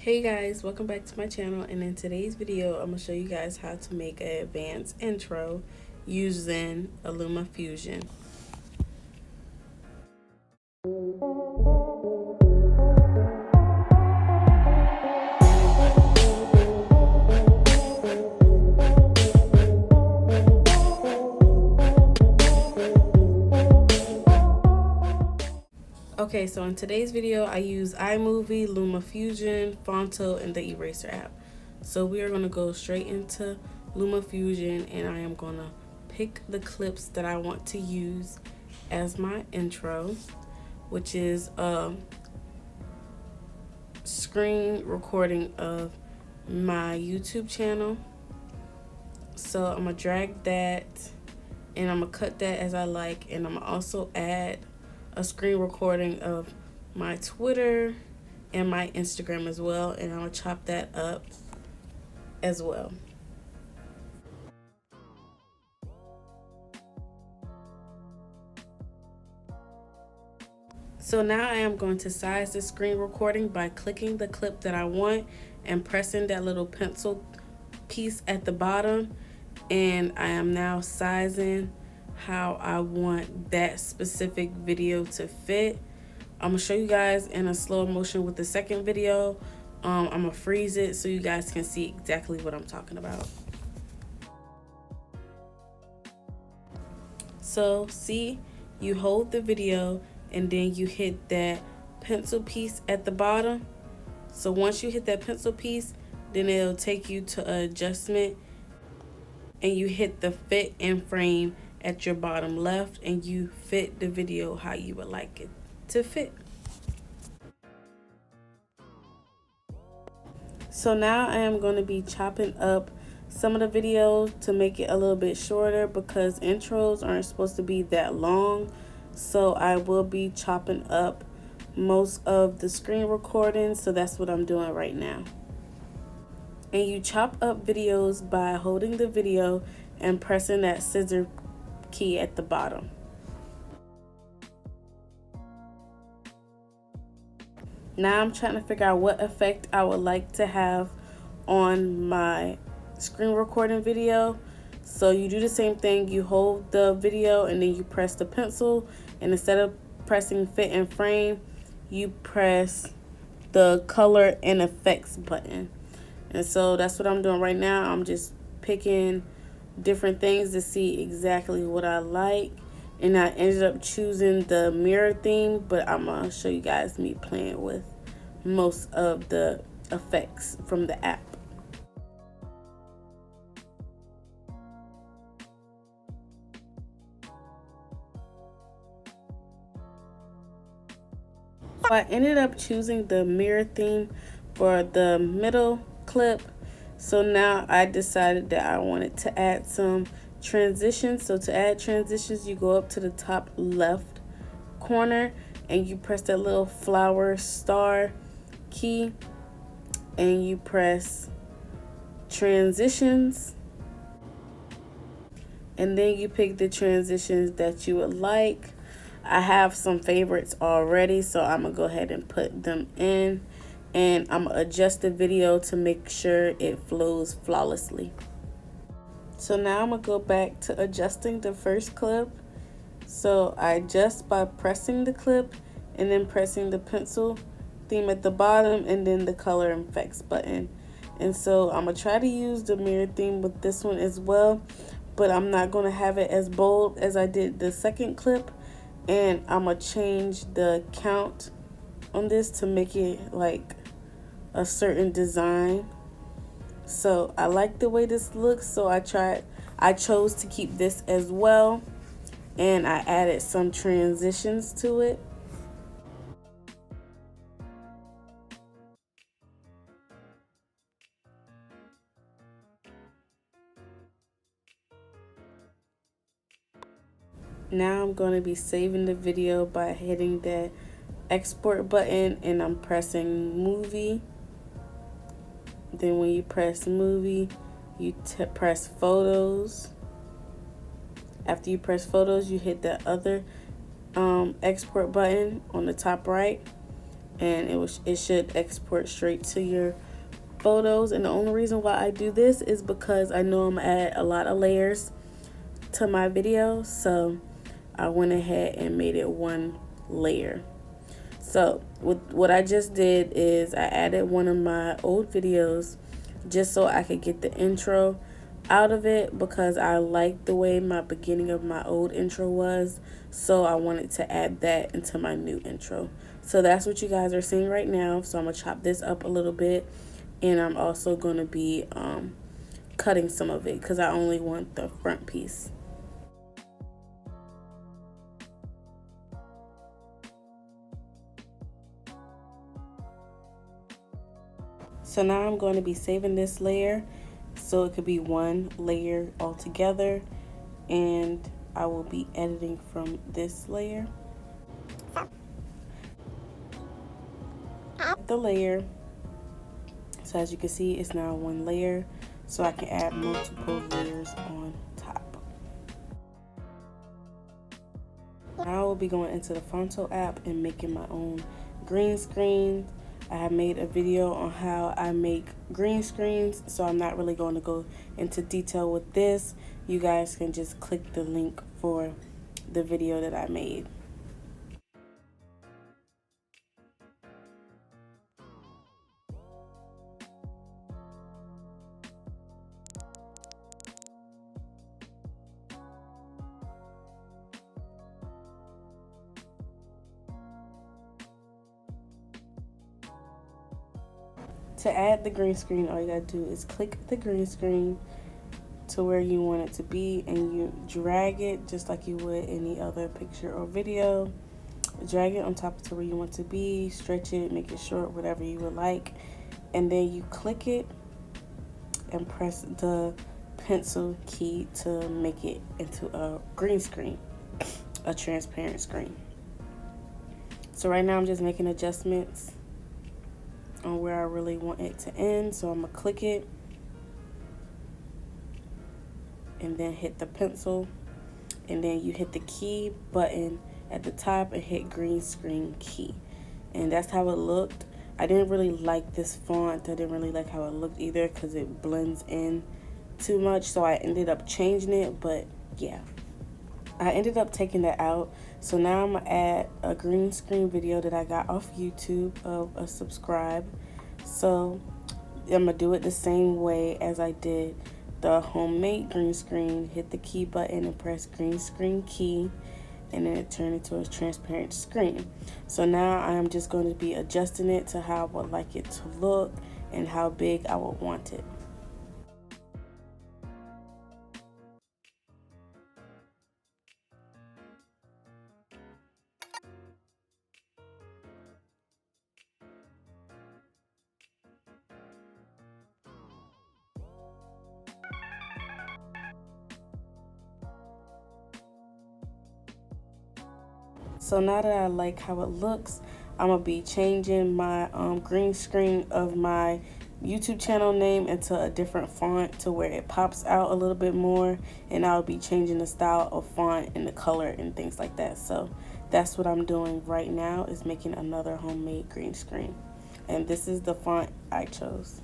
Hey guys, welcome back to my channel, and in today's video I'm going to show you guys how to make an advanced intro using a LumaFusion. Okay, so in today's video I use iMovie, LumaFusion, Fonto, and the Eraser app. So we are going to go straight into LumaFusion, and I am going to pick the clips that I want to use as my intro, which is a screen recording of my YouTube channel. So I'm going to drag that and I'm going to cut that as I like, and I'm going to also add a screen recording of my Twitter and my Instagram as well, and I'll chop that up as well. So now I am going to size the screen recording by clicking the clip that I want and pressing that little pencil piece at the bottom, and I am now sizing how I want that specific video to fit. I'm gonna show you guys in a slow motion with the second video. I'm gonna freeze it so you guys can see exactly what I'm talking about. So see, you hold the video and then you hit that pencil piece at the bottom. So once you hit that pencil piece, then it'll take you to adjustment, and you hit the fit in frame at your bottom left, and you fit the video how you would like it to fit. So now I am going to be chopping up some of the videos to make it a little bit shorter, because intros aren't supposed to be that long. So I will be chopping up most of the screen recording, so that's what I'm doing right now. And you chop up videos by holding the video and pressing that scissor key at the bottom. Now I'm trying to figure out what effect I would like to have on my screen recording video. So you do the same thing, you hold the video and then you press the pencil, and instead of pressing fit and frame, you press the color and effects button. And so that's what I'm doing right now. I'm just picking different things to see exactly what I like, and I ended up choosing the mirror theme, but I'm gonna show you guys me playing with most of the effects from the app. So I ended up choosing the mirror theme for the middle clip. So now I decided that I wanted to add some transitions. So to add transitions, you go up to the top left corner and you press that little flower star key and you press transitions, and then you pick the transitions that you would like. I have some favorites already, so I'm gonna go ahead and put them in, and I'm gonna adjust the video to make sure it flows flawlessly. So now I'm gonna go back to adjusting the first clip. So I adjust by pressing the clip and then pressing the pencil theme at the bottom and then the color and effects button. And so I'm gonna try to use the mirror theme with this one as well, but I'm not gonna have it as bold as I did the second clip, and I'm gonna change the count on this to make it like a certain design. So I like the way this looks, so I chose to keep this as well, and I added some transitions to it. Now I'm going to be saving the video by hitting the export button, and I'm pressing movie. Then when you press movie, you press photos. After you press photos, you hit the other export button on the top right, and it should export straight to your photos. And the only reason why I do this is because I know I'm gonna add a lot of layers to my video, so I went ahead and made it one layer. So what I just did is I added one of my old videos just so I could get the intro out of it, because I like the way my beginning of my old intro was, so I wanted to add that into my new intro. So that's what you guys are seeing right now. So I'm gonna chop this up a little bit, and I'm also gonna be cutting some of it because I only want the front piece. So now I'm going to be saving this layer so it could be one layer all together, and I will be editing from this layer. The layer, so as you can see, it's now one layer, so I can add multiple layers on top. Now I will be going into the Fonto app and making my own green screen. I have made a video on how I make green screens, so I'm not really going to go into detail with this. You guys can just click the link for the video that I made. To add the green screen, all you gotta do is click the green screen to where you want it to be, and you drag it just like you would any other picture or video. Drag it on top to where you want to be, stretch it, make it short, whatever you would like, and then you click it and press the pencil key to make it into a green screen, a transparent screen. So right now I'm just making adjustments on where I really want it to end. So I'm gonna click it and then hit the pencil, and then you hit the key button at the top and hit green screen key, and that's how it looked. I didn't really like this font. I didn't really like how it looked either because it blends in too much, so I ended up changing it. But yeah, I ended up taking that out. So now I'm gonna add a green screen video that I got off YouTube of a subscribe. So I'm gonna do it the same way as I did the homemade green screen. Hit the key button and press green screen key, and then it turned into a transparent screen. So now I am just going to be adjusting it to how I would like it to look and how big I would want it. So now that I like how it looks, I'm gonna be changing my green screen of my YouTube channel name into a different font to where it pops out a little bit more, and I'll be changing the style of font and the color and things like that. So that's what I'm doing right now, is making another homemade green screen, and this is the font I chose.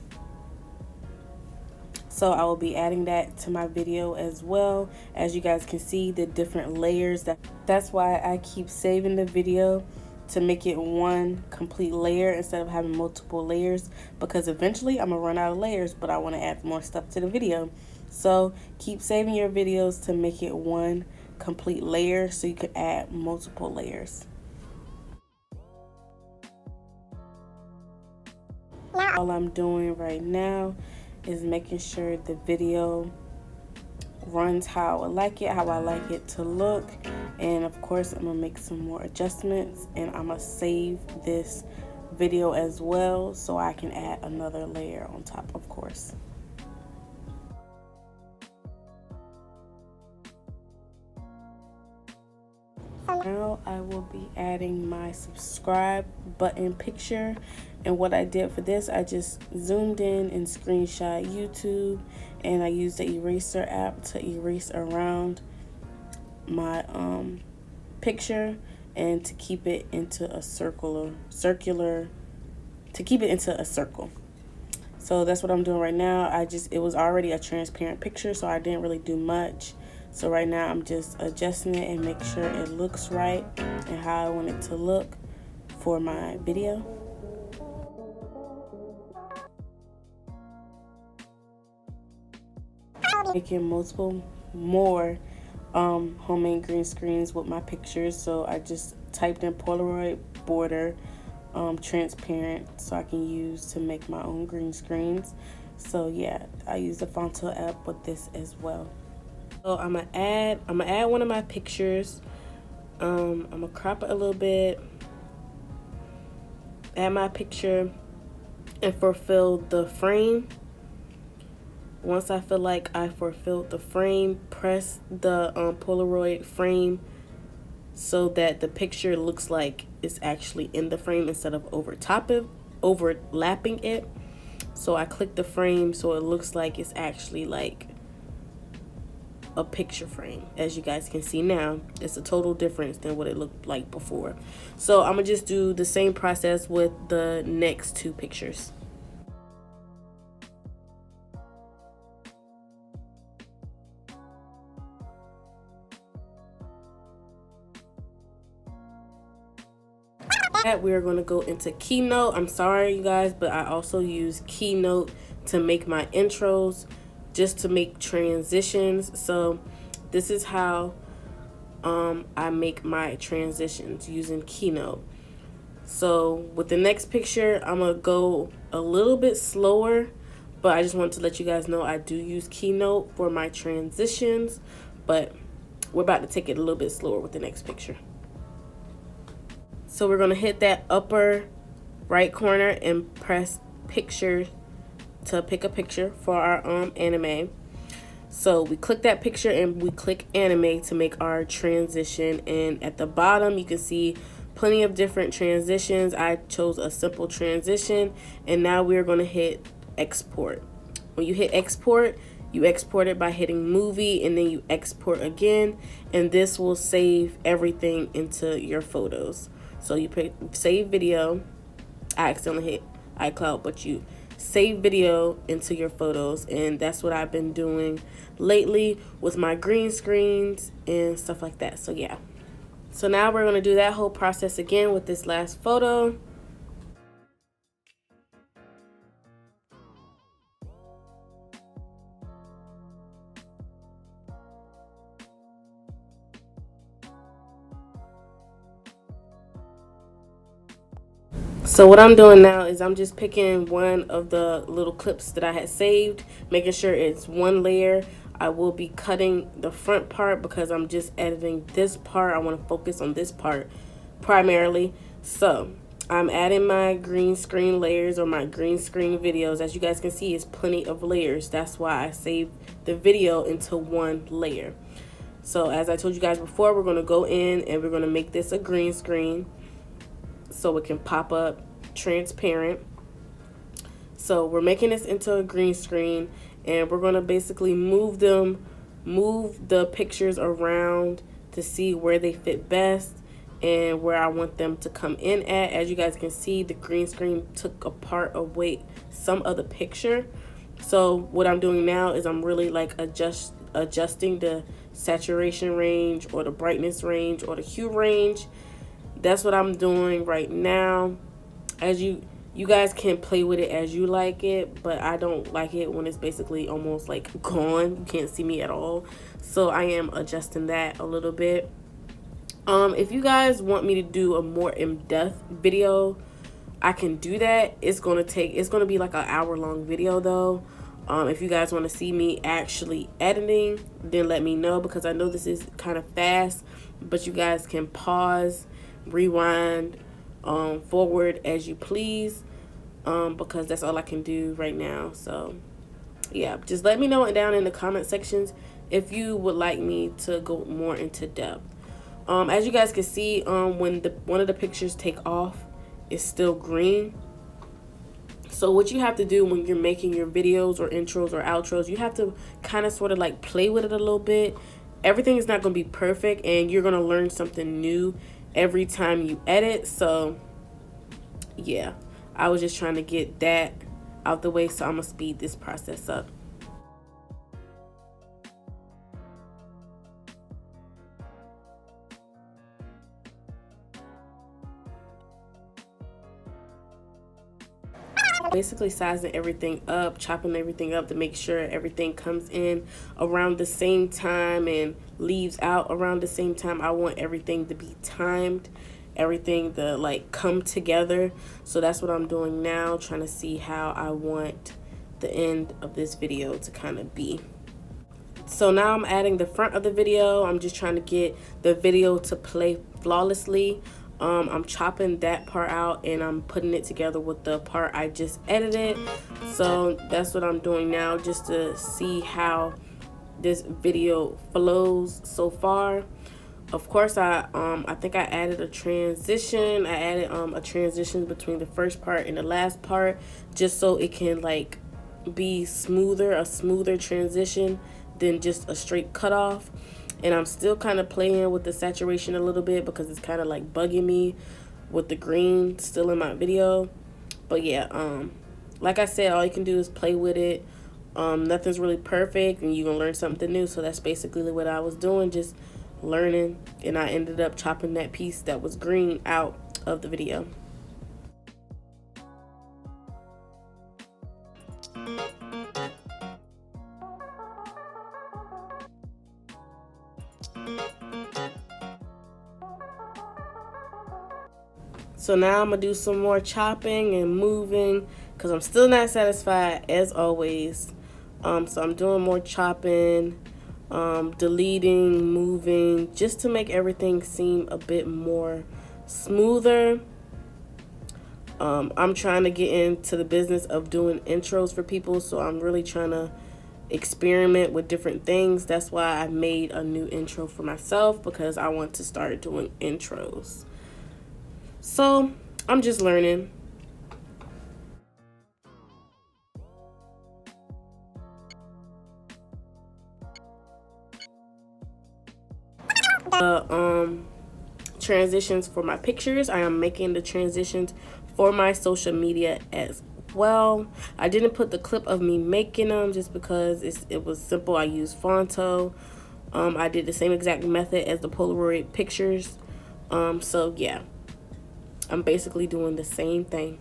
So I will be adding that to my video as well. As you guys can see, the different layers. That's why I keep saving the video to make it one complete layer instead of having multiple layers, because eventually I'm gonna run out of layers, but I want to add more stuff to the video. So keep saving your videos to make it one complete layer so you can add multiple layers. All I'm doing right now is making sure the video runs how I like it to look, and of course I'm gonna make some more adjustments, and I'm gonna save this video as well so I can add another layer on top, of course. Now I will be adding my subscribe button picture, and what I did for this, I just zoomed in and screenshot YouTube, and I used the eraser app to erase around my picture, and to keep it into a circular, to keep it into a circle. So that's what I'm doing right now. It was already a transparent picture, so I didn't really do much. So right now I'm just adjusting it and make sure it looks right and how I want it to look for my video. Making multiple more homemade green screens with my pictures, so I just typed in Polaroid border transparent so I can use to make my own green screens. So yeah, I use the Fonto app with this as well. So I'm gonna add one of my pictures. I'm gonna crop it a little bit, add my picture, and fulfill the frame. Once I feel like I fulfilled the frame, press the Polaroid frame so that the picture looks like it's actually in the frame instead of overlapping it. So I click the frame so it looks like it's actually like a picture frame. As you guys can see now, it's a total difference than what it looked like before. So I'm gonna just do the same process with the next two pictures. We are going to go into Keynote. I'm sorry you guys, but I also use Keynote to make my intros, just to make transitions. So this is how I make my transitions using Keynote. So with the next picture, I'm gonna go a little bit slower, but I just want to let you guys know I do use Keynote for my transitions, but we're about to take it a little bit slower with the next picture. So we're gonna hit that upper right corner and press picture to pick a picture for our anime. So we click that picture and we click anime to make our transition, and at the bottom you can see plenty of different transitions. I chose a simple transition, and now we're going to hit export. When you hit export, you export it by hitting movie and then you export again, and this will save everything into your photos. So you pick save video. I accidentally hit iCloud, but you save video into your photos, and that's what I've been doing lately with my green screens and stuff like that. So yeah, so now we're going to do that whole process again with this last photo. So what I'm doing now is I'm just picking one of the little clips that I had saved, making sure it's one layer. I will be cutting the front part because I'm just editing this part. I want to focus on this part primarily. So I'm adding my green screen layers or my green screen videos. As you guys can see, it's plenty of layers. That's why I saved the video into one layer. So as I told you guys before, we're going to go in and we're going to make this a green screen so it can pop up transparent. So we're making this into a green screen, and we're going to basically move the pictures around to see where they fit best and where I want them to come in at. As you guys can see, the green screen took a part away some of the picture. So what I'm doing now is I'm really like adjusting the saturation range or the brightness range or the hue range. That's what I'm doing right now. As you guys can play with it as you like it, but I don't like it when it's basically almost like gone. You can't see me at all. So I am adjusting that a little bit. If you guys want me to do a more in-depth video, I can do that. It's gonna be like an hour-long video though. If you guys want to see me actually editing, then let me know, because I know this is kind of fast, but you guys can pause, rewind, forward as you please, because that's all I can do right now. So yeah, just let me know down in the comment sections if you would like me to go more into depth. As you guys can see, when one of the pictures take off, it's still green. So what you have to do when you're making your videos or intros or outros, you have to kind of sort of like play with it a little bit. Everything is not going to be perfect, and you're going to learn something new every time you edit. So yeah, I was just trying to get that out the way, so I'm gonna speed this process up. Basically sizing everything up, chopping everything up to make sure everything comes in around the same time and leaves out around the same time. I want everything to be timed, everything to like come together. So that's what I'm doing now, trying to see how I want the end of this video to kind of be. So now I'm adding the front of the video. I'm just trying to get the video to play flawlessly. I'm chopping that part out and I'm putting it together with the part I just edited. So that's what I'm doing now, just to see how this video flows so far. Of course, I think I added a transition. I added a transition between the first part and the last part, just so it can like be smoother, a smoother transition than just a straight cutoff. And I'm still kind of playing with the saturation a little bit because it's kind of like bugging me with the green still in my video. But yeah, like I said, all you can do is play with it. Nothing's really perfect and you're gonna learn something new. So that's basically what I was doing, just learning, and I ended up chopping that piece that was green out of the video. So now I'm gonna do some more chopping and moving because I'm still not satisfied as always. So I'm doing more chopping, deleting, moving, just to make everything seem a bit more smoother. I'm trying to get into the business of doing intros for people, so I'm really trying to experiment with different things. That's why I made a new intro for myself, because I want to start doing intros. So I'm just learning. Transitions for my pictures, I am making the transitions for my social media as well. I didn't put the clip of me making them just because it was simple. I used Fonto. I did the same exact method as the Polaroid pictures. So yeah, I'm basically doing the same thing.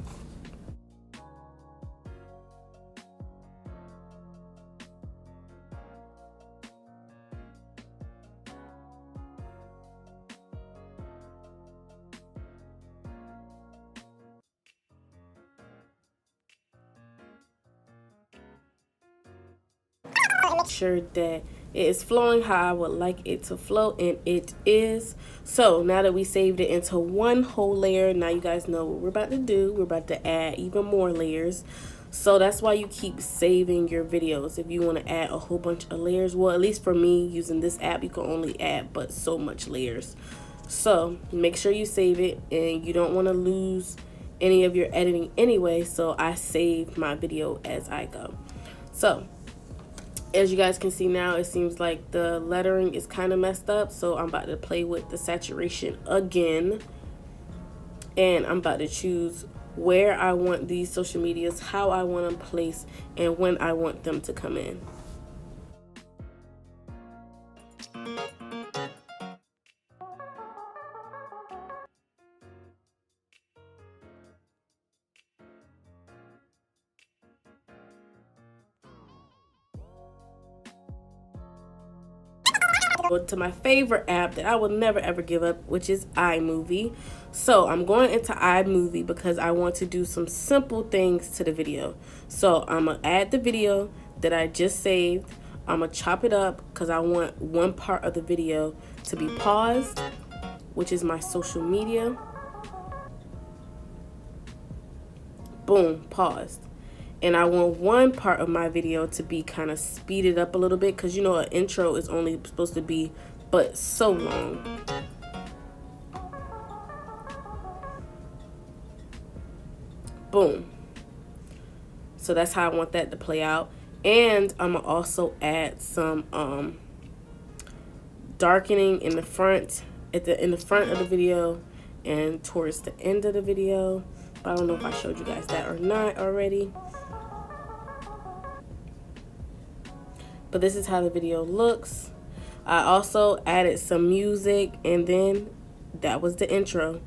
Sure that it is flowing how I would like it to flow, and it is. So now that we saved it into one whole layer, now you guys know what we're about to do. We're about to add even more layers. So that's why you keep saving your videos. If you want to add a whole bunch of layers, well, at least for me using this app, you can only add but so much layers. So make sure you save it, and you don't want to lose any of your editing anyway. So I saved my video as I go. So as you guys can see now, it seems like the lettering is kind of messed up. So I'm about to play with the saturation again. And I'm about to choose where I want these social medias, how I want them placed, and when I want them to come in. To my favorite app that I will never ever give up, which is iMovie. So I'm going into iMovie because I want to do some simple things to the video. So I'm gonna add the video that I just saved. I'm gonna chop it up because I want one part of the video to be paused, which is my social media. Boom, paused. And I want one part of my video to be kind of speeded up a little bit, because you know an intro is only supposed to be but so long. Boom. So that's how I want that to play out. And I'm gonna also add some darkening in the front, in the front of the video, and towards the end of the video. But I don't know if I showed you guys that or not already. But this is how the video looks. I also added some music, and then that was the intro.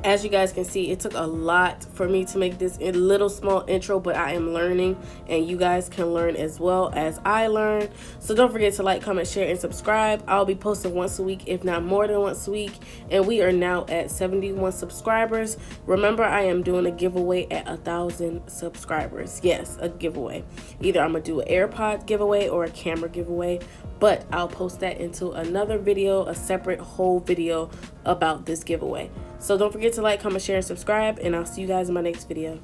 As you guys can see, it took a lot for me to make this little small intro, but I am learning, and you guys can learn as well as I learn. So don't forget to like, comment, share, and subscribe. I'll be posting once a week, if not more than once a week, and we are now at 71 subscribers. Remember, I am doing a giveaway at 1,000 subscribers. Yes, a giveaway. Either I'm gonna do an AirPod giveaway or a camera giveaway, but I'll post that into another video, a separate whole video about this giveaway. So don't forget to like, comment, share, and subscribe, and I'll see you guys in my next video.